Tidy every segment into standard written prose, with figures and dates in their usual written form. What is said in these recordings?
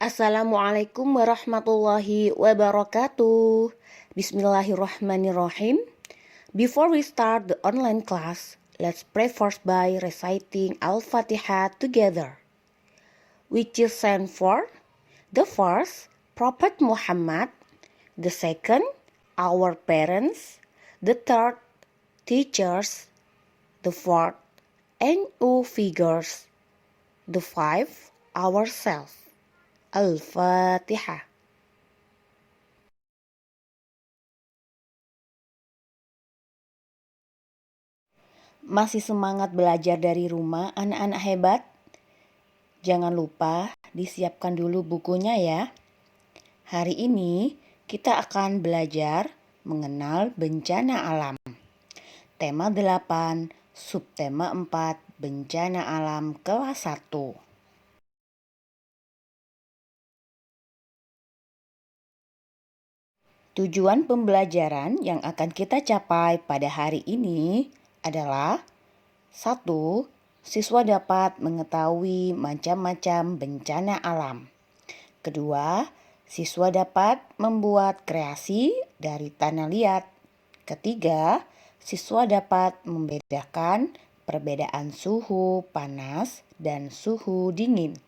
Assalamualaikum warahmatullahi wabarakatuh. Bismillahirrahmanirrahim. Before we start the online class, let's pray first by reciting Al-Fatihah together. Which is sent for? The first, Prophet Muhammad. The second, our parents. The third, teachers. The fourth, NU figures. The fifth, ourselves. Al-Fatihah. Masih semangat belajar dari rumah, anak-anak hebat? Jangan lupa disiapkan dulu bukunya ya. Hari ini kita akan belajar mengenal bencana alam. Tema 8, subtema 4, bencana alam kelas 1. Tujuan pembelajaran yang akan kita capai pada hari ini adalah 1. Siswa dapat mengetahui macam-macam bencana alam. Kedua, siswa dapat membuat kreasi dari tanah liat. Ketiga, siswa dapat membedakan perbedaan suhu panas dan suhu dingin.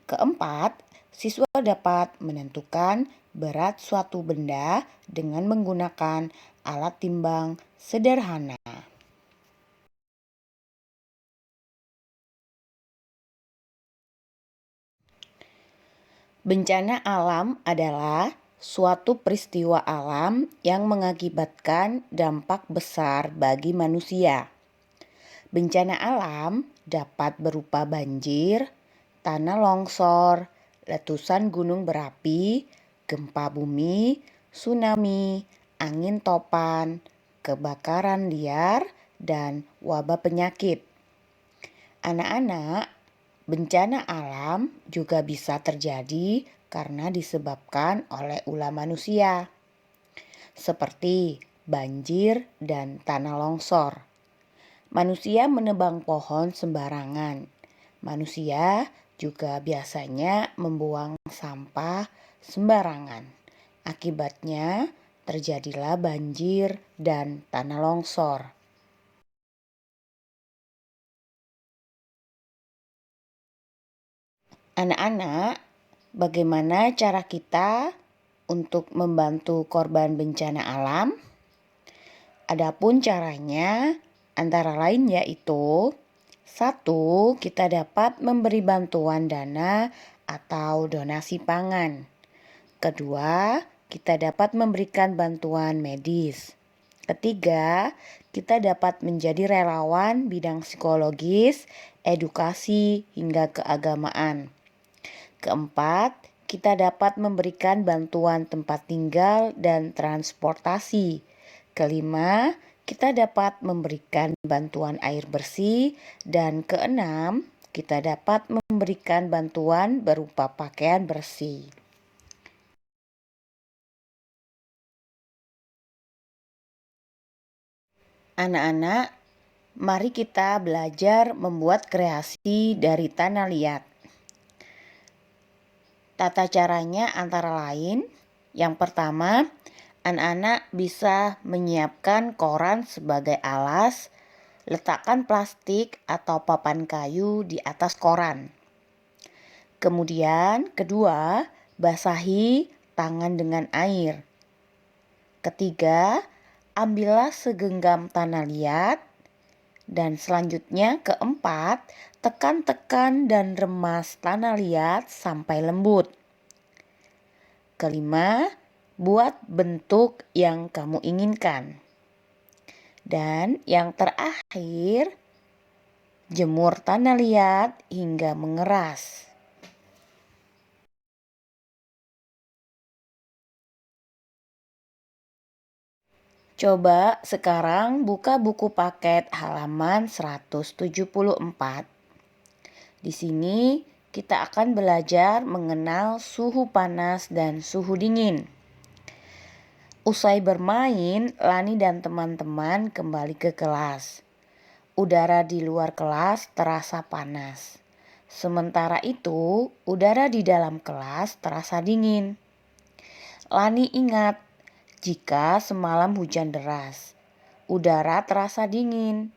Keempat, siswa dapat menentukan berat suatu benda dengan menggunakan alat timbang sederhana. Bencana alam adalah suatu peristiwa alam yang mengakibatkan dampak besar bagi manusia. Bencana alam dapat berupa banjir, tanah longsor, letusan gunung berapi, gempa bumi, tsunami, angin topan, kebakaran liar, dan wabah penyakit. Anak-anak, bencana alam juga bisa terjadi karena disebabkan oleh ulah manusia, seperti banjir dan tanah longsor. Manusia menebang pohon sembarangan. Manusia juga biasanya membuang sampah sembarangan. Akibatnya terjadilah banjir dan tanah longsor. Anak-anak, bagaimana cara kita untuk membantu korban bencana alam? Adapun caranya antara lain yaitu 1. Kita dapat memberi bantuan dana atau donasi pangan. Kedua, kita dapat memberikan bantuan medis. Ketiga, kita dapat menjadi relawan bidang psikologis, edukasi, hingga keagamaan. Keempat, kita dapat memberikan bantuan tempat tinggal dan transportasi. Kelima, kita dapat memberikan bantuan air bersih. Dan keenam, kita dapat memberikan bantuan berupa pakaian bersih. Anak-anak, mari kita belajar membuat kreasi dari tanah liat. Tata caranya antara lain, yang pertama, anak-anak bisa menyiapkan koran sebagai alas, letakkan plastik atau papan kayu di atas koran. Kemudian, kedua, basahi tangan dengan air. Ketiga, ambillah segenggam tanah liat. Dan selanjutnya keempat, tekan-tekan dan remas tanah liat sampai lembut. Kelima, buat bentuk yang kamu inginkan. Dan yang terakhir, jemur tanah liat hingga mengeras. Coba sekarang buka buku paket halaman 174. Di sini kita akan belajar mengenal suhu panas dan suhu dingin. Usai bermain, Lani dan teman-teman kembali ke kelas. Udara di luar kelas terasa panas. Sementara itu, udara di dalam kelas terasa dingin. Lani ingat, jika semalam hujan deras, udara terasa dingin.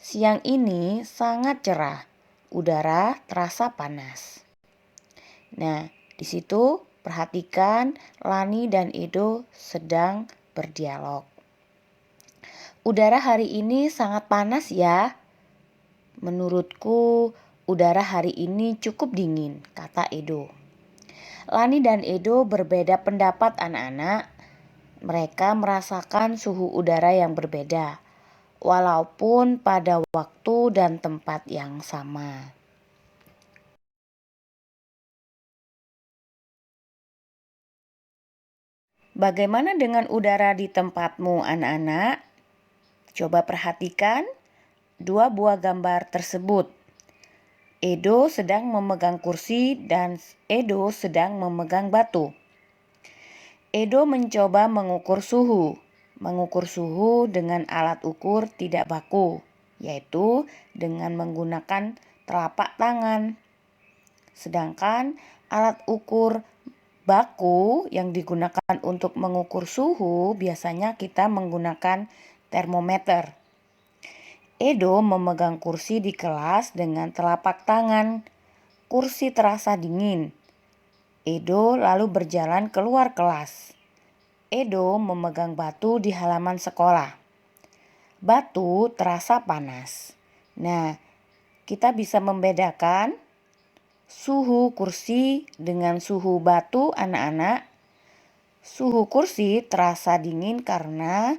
Siang ini sangat cerah, udara terasa panas. Nah, di situ perhatikan Lani dan Edo sedang berdialog. Udara hari ini sangat panas ya. Menurutku, udara hari ini cukup dingin, kata Edo. Lani dan Edo berbeda pendapat anak-anak. Mereka merasakan suhu udara yang berbeda, walaupun pada waktu dan tempat yang sama. Bagaimana dengan udara di tempatmu, anak-anak? Coba perhatikan dua buah gambar tersebut. Edo sedang memegang kursi dan Edo sedang memegang batu. Edo mencoba mengukur suhu dengan alat ukur tidak baku, yaitu dengan menggunakan telapak tangan. Sedangkan alat ukur baku yang digunakan untuk mengukur suhu biasanya kita menggunakan termometer. Edo memegang kursi di kelas dengan telapak tangan. Kursi terasa dingin. Edo lalu berjalan keluar kelas. Edo memegang batu di halaman sekolah. Batu terasa panas. Nah, kita bisa membedakan suhu kursi dengan suhu batu, anak-anak. Suhu kursi terasa dingin karena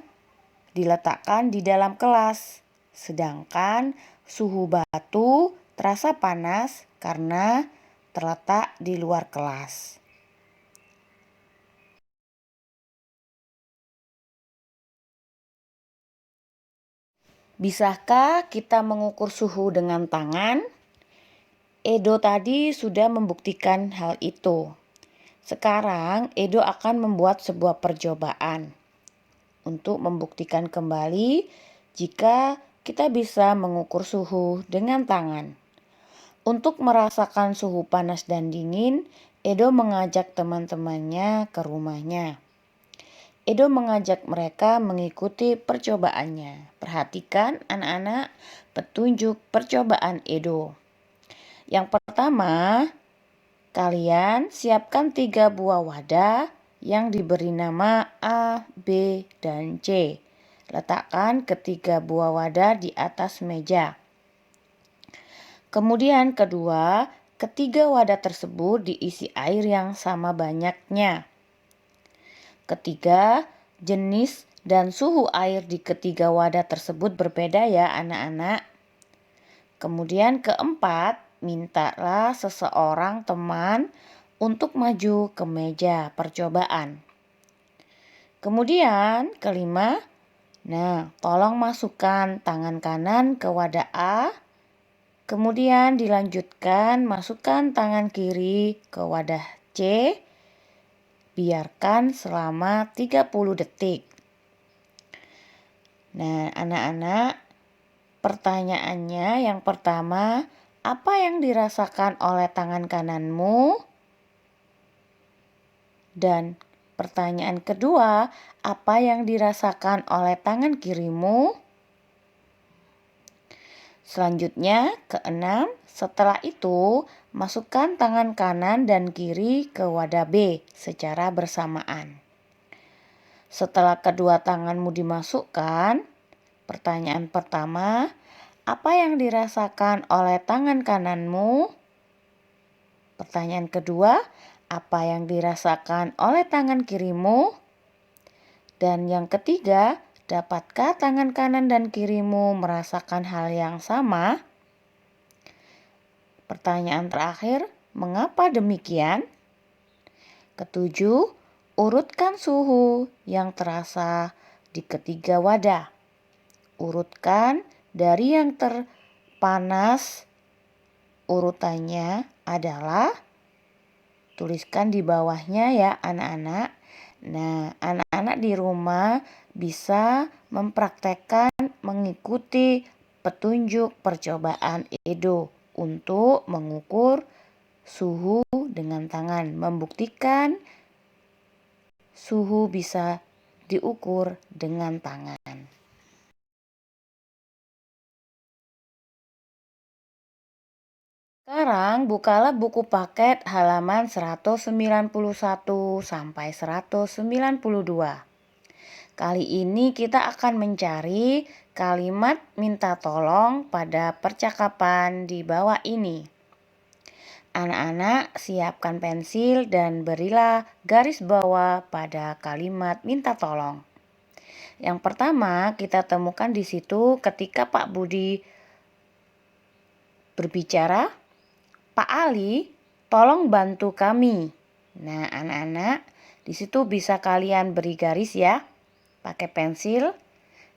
diletakkan di dalam kelas. Sedangkan suhu batu terasa panas karena terletak di luar kelas. Bisakah kita mengukur suhu dengan tangan? Edo tadi sudah membuktikan hal itu. Sekarang Edo akan membuat sebuah percobaan untuk membuktikan kembali jika kita bisa mengukur suhu dengan tangan. Untuk merasakan suhu panas dan dingin, Edo mengajak teman-temannya ke rumahnya. Edo mengajak mereka mengikuti percobaannya. Perhatikan anak-anak petunjuk percobaan Edo. Yang pertama, kalian siapkan 3 buah wadah yang diberi nama A, B, dan C. Letakkan ketiga buah wadah di atas meja. Kemudian kedua, ketiga wadah tersebut diisi air yang sama banyaknya. Ketiga, jenis dan suhu air di ketiga wadah tersebut berbeda ya anak-anak. Kemudian keempat, mintalah seseorang teman untuk maju ke meja percobaan. Kemudian kelima, tolong masukkan tangan kanan ke wadah A. Kemudian dilanjutkan masukkan tangan kiri ke wadah C. Biarkan selama 30 detik. Nah, anak-anak, pertanyaannya yang pertama, apa yang dirasakan oleh tangan kananmu? Dan pertanyaan kedua, apa yang dirasakan oleh tangan kirimu? Selanjutnya, keenam, setelah itu masukkan tangan kanan dan kiri ke wadah B secara bersamaan. Setelah kedua tanganmu dimasukkan, pertanyaan pertama, apa yang dirasakan oleh tangan kananmu? Pertanyaan kedua, apa yang dirasakan oleh tangan kirimu? Dan yang ketiga, dapatkah tangan kanan dan kirimu merasakan hal yang sama? Pertanyaan terakhir, mengapa demikian? Ketujuh, urutkan suhu yang terasa di ketiga wadah. Urutkan dari yang terpanas. Urutannya adalah, tuliskan di bawahnya ya anak-anak. Nah, anak-anak di rumah bisa mempraktekkan mengikuti petunjuk percobaan Edo untuk mengukur suhu dengan tangan, membuktikan suhu bisa diukur dengan tangan. Sekarang bukalah buku paket halaman 191 sampai 192. Kali ini kita akan mencari kalimat minta tolong pada percakapan di bawah ini. Anak-anak siapkan pensil dan berilah garis bawah pada kalimat minta tolong. Yang pertama kita temukan di situ ketika Pak Budi berbicara, "Pak Ali, tolong bantu kami." Nah, anak-anak, di situ bisa kalian beri garis ya, pakai pensil.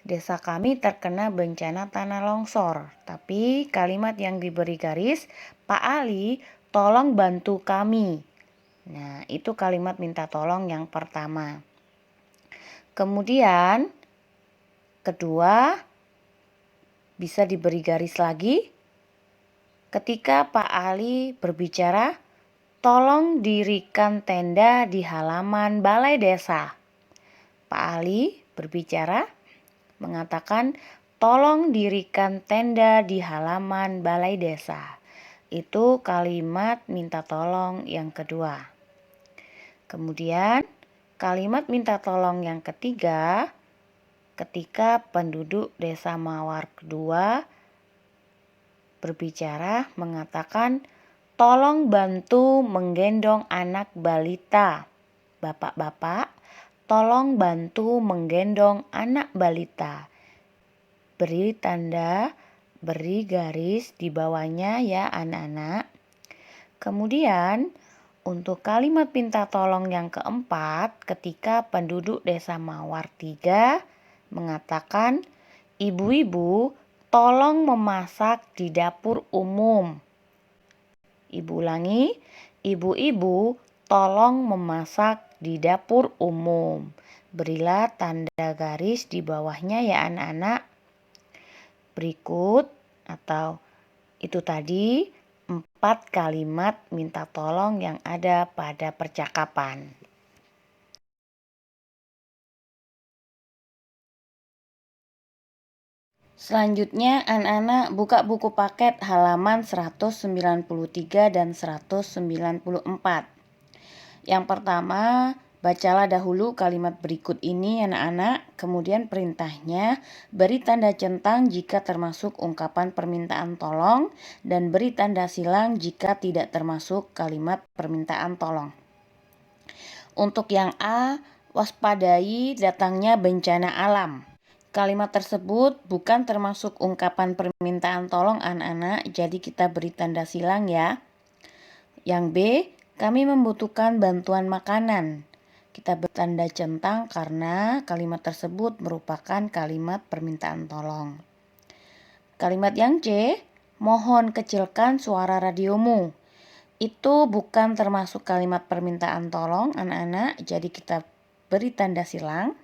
Desa kami terkena bencana tanah longsor. Tapi kalimat yang diberi garis, "Pak Ali, tolong bantu kami." Nah, itu kalimat minta tolong yang pertama. Kemudian, kedua, bisa diberi garis lagi. Ketika Pak Ali berbicara, "Tolong dirikan tenda di halaman balai desa." Pak Ali berbicara, mengatakan, "Tolong dirikan tenda di halaman balai desa." Itu kalimat minta tolong yang kedua. Kemudian, kalimat minta tolong yang ketiga, ketika penduduk desa Mawar kedua berbicara mengatakan, "Tolong bantu menggendong anak balita." Bapak-bapak, tolong bantu menggendong anak balita. Beri tanda, beri garis di bawahnya ya anak-anak. Kemudian untuk kalimat minta tolong yang keempat, ketika penduduk desa Mawar 3 mengatakan, "Ibu-ibu, tolong memasak di dapur umum." Ibu ulangi, "Ibu-ibu, tolong memasak di dapur umum." Berilah tanda garis di bawahnya ya anak-anak. Berikut atau itu tadi 4 kalimat minta tolong yang ada pada percakapan. Selanjutnya anak-anak buka buku paket halaman 193 dan 194. Yang pertama, bacalah dahulu kalimat berikut ini anak-anak, kemudian perintahnya beri tanda centang jika termasuk ungkapan permintaan tolong dan beri tanda silang jika tidak termasuk kalimat permintaan tolong. Untuk yang A, waspadai datangnya bencana alam. Kalimat tersebut bukan termasuk ungkapan permintaan tolong anak-anak, jadi kita beri tanda silang ya. Yang B, kami membutuhkan bantuan makanan. Kita bertanda centang karena kalimat tersebut merupakan kalimat permintaan tolong. Kalimat yang C, mohon kecilkan suara radiomu. Itu bukan termasuk kalimat permintaan tolong anak-anak, jadi kita beri tanda silang.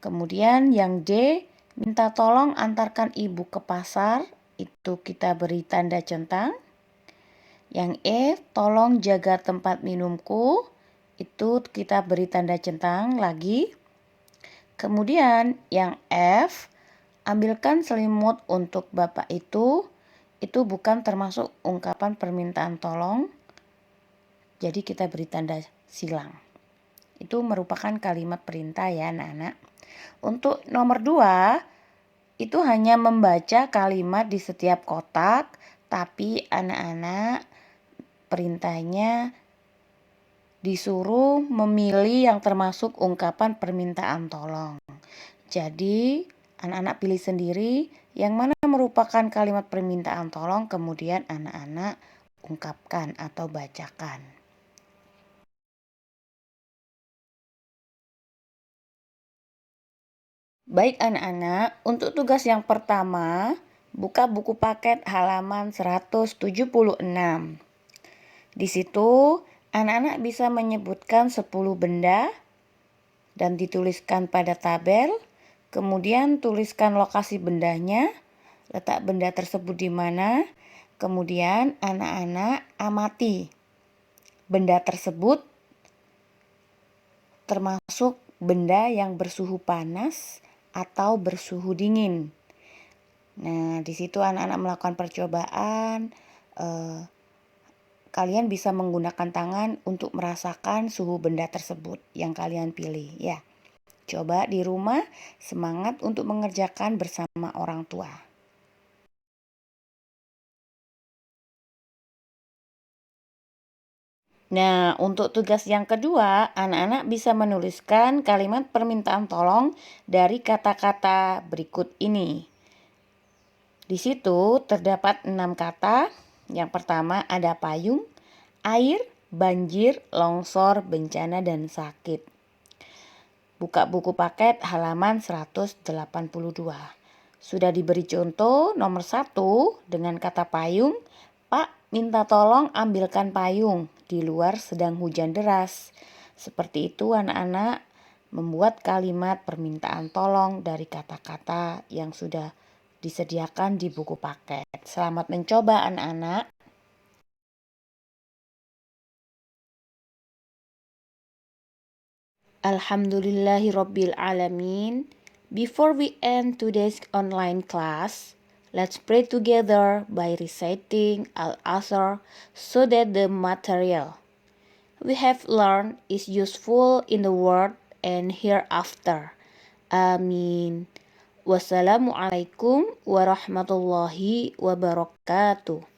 Kemudian yang D, minta tolong antarkan ibu ke pasar, itu kita beri tanda centang. Yang E, tolong jaga tempat minumku, itu kita beri tanda centang lagi. Kemudian yang F, ambilkan selimut untuk bapak itu bukan termasuk ungkapan permintaan tolong, jadi kita beri tanda silang. Itu merupakan kalimat perintah ya anak-anak. Untuk nomor 2, itu hanya membaca kalimat di setiap kotak, tapi anak-anak perintahnya disuruh memilih yang termasuk ungkapan permintaan tolong. Jadi anak-anak pilih sendiri yang mana merupakan kalimat permintaan tolong, kemudian anak-anak ungkapkan atau bacakan. Baik anak-anak, untuk tugas yang pertama, buka buku paket halaman 176. Di situ, anak-anak bisa menyebutkan 10 benda dan dituliskan pada tabel. Kemudian tuliskan lokasi bendanya, letak benda tersebut di mana. Kemudian anak-anak amati benda tersebut, termasuk benda yang bersuhu panas atau bersuhu dingin. Nah, di situ anak-anak melakukan percobaan. Kalian bisa menggunakan tangan untuk merasakan suhu benda tersebut yang kalian pilih ya. Coba di rumah, semangat untuk mengerjakan bersama orang tua. Nah, untuk tugas yang kedua, anak-anak bisa menuliskan kalimat permintaan tolong dari kata-kata berikut ini. Di situ terdapat 6 kata. Yang pertama ada payung, air, banjir, longsor, bencana, dan sakit. Buka buku paket halaman 182. Sudah diberi contoh nomor 1 dengan kata payung. Pak, minta tolong ambilkan payung, di luar sedang hujan deras. Seperti itu anak-anak membuat kalimat permintaan tolong dari kata-kata yang sudah disediakan di buku paket. Selamat mencoba anak-anak. Alhamdulillahirabbil alamin. Before we end today's online class, let's pray together by reciting Al-Asr so that the material we have learned is useful in the world and hereafter. Amin. Wassalamualaikum warahmatullahi wabarakatuh.